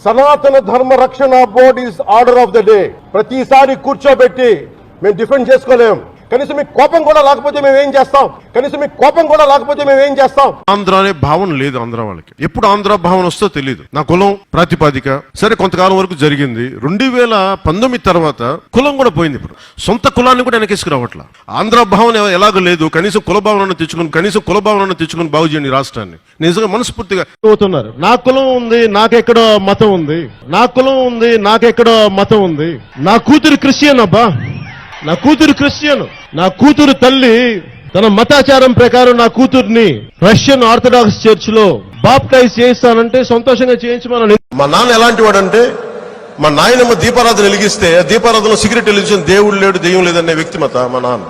సనాతన ధర్మ రక్షణ board is order of the day. ప్రతిసారి కూర్చోబెట్టి మేము డిఫెండ్ చేసుకోలేం. కనీసం మీకు కోపం కూడా లేకపోతే మేము ఏం చేస్తాం? ఆంధ్ర అనే భావన లేదు ఆంధ్ర వాళ్ళకి. ఎప్పుడు ఆంధ్ర భావన వస్తుందో తెలియదు. నా కులం ప్రాతిపాదిక సరే కొంతకాలం వరకు జరిగింది. 2019 తర్వాత కులం కూడా పోయింది. ఇప్పుడు సొంత కులాన్ని కూడా వెనకేసుకురావట్ల. ఆంధ్ర భావన ఎలాగో లేదు. కనీసం కుల భావనను తెచ్చుకుని బాగు చేయండి రాష్ట్రాన్ని. నిజంగా మనస్ఫూర్తిగా అవుతున్నారు. నా కులం ఉంది, నాకెక్కడో మతం ఉంది. నా కూతురు క్రిస్టియన్ అబ్బా, నా కూతురు తల్లి తన మతాచారం ప్రకారం నా కూతుర్ని రష్యన్ ఆర్థడాక్స్ చర్చ్ లో బాప్టైజ్ చేయిస్తానంటే సంతోషంగా చేయించమని. మా నాన్న ఎలాంటి వాడంటే, మా నాయనమ్మ దీపారాధన వెలిగిస్తే దీపారాధనలో సిగరెట్ వెలిగించిన దేవుడు లేడు దెయ్యం లేదనే వ్యక్తి మా నాన్న.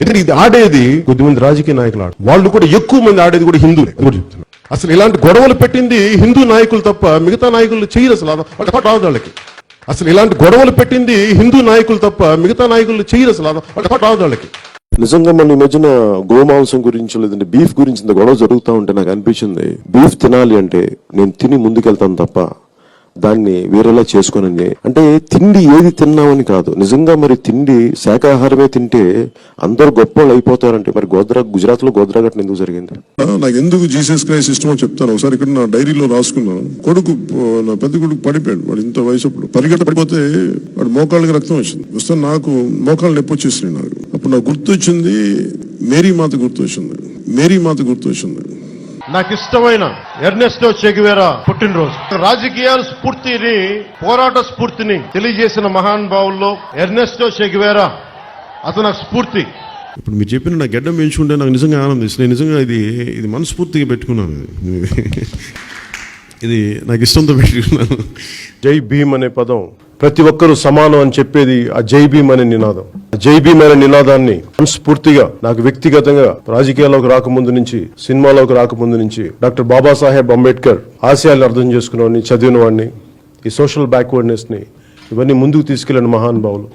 ఇది ఆడేది కొద్దిమంది రాజకీయ నాయకులు వాళ్ళు కూడా ఎక్కువ మంది ఆడేది కూడా హిందువులే కూడా చెప్తున్నారు. అసలు ఇలాంటి గొడవలు పెట్టింది హిందూ నాయకులు తప్ప మిగతా నాయకులు చేయరు. అసలు వాళ్ళకి వాళ్ళకి నిజంగా మన ఈ మధ్యన గోమాంసం గురించి లేదంటే బీఫ్ గురించి ఇంత గొడవ జరుగుతూ ఉంటే నాకు అనిపించింది, బీఫ్ తినాలి అంటే నేను తిని ముందుకెళ్తాను తప్ప దాన్ని వేరేలా చేసుకోనని. అంటే తిండి ఏది తిన్నామని కాదు, నిజంగా మరి తిండి శాకాహారమే తింటే అందరూ గొప్ప వాళ్ళు అయిపోతారంటే మరి గుజరాత్ లో గోద్రా ఘటన ఎందుకు జరిగింది? నాకు ఎందుకు జీసస్ క్రైస్ట్ ఇష్టమో చెప్తాను. ఒకసారి ఇక్కడ నా డైరీలో రాసుకున్నాను. నా పెద్ద కొడుకు పడిపోయాడు. వాడు ఇంత వయసుప్పుడు పరిగెట్ట పడిపోతే వాడు మోకాళ్ళకి రక్తం వచ్చింది. వస్తే నాకు మోకాళ్ళు నొప్పి వచ్చేసినాయి. నాకు అప్పుడు నాకు గుర్తొచ్చింది మేరీ మాత గుర్తొచ్చింది. నాకు ఇష్టమైన ఎర్నెస్టో చె గెవేరా పుట్టినరోజు. రాజకీయాల స్ఫూర్తిని, పోరాట స్ఫూర్తిని తెలియజేసిన మహానుభావుల్లో ఎర్నెస్టో చె గెవేరా అతను నాకు స్ఫూర్తి. ఇప్పుడు మీరు చెప్పిన నా గెడ్డం పెంచుకుంటే నాకు నిజంగా ఆనందిస్తుంది. నేను నిజంగా ఇది మనస్ఫూర్తిగా పెట్టుకున్నాను. ఇది నాకు ఇష్టంతో పెట్టుకున్నాను. జై భీమ్ అనే పదం ప్రతి ఒక్కరూ సమానం అని చెప్పేది ఆ జై భీమ్ అనే నినాదం. జై భీమ్ అనే నినాదాన్ని మనస్ఫూర్తిగా నాకు వ్యక్తిగతంగా రాజకీయాల్లోకి రాకముందు నుంచి, సినిమాలోకి రాకముందు నుంచి డాక్టర్ బాబాసాహెబ్ అంబేద్కర్ ఆశయాలను అర్థం చేసుకున్న వాడిని, చదివిన వాడిని, ఈ సోషల్ బ్యాక్వర్డ్నెస్ ని ఇవన్నీ ముందుకు తీసుకెళ్లిన మహానుభావులు.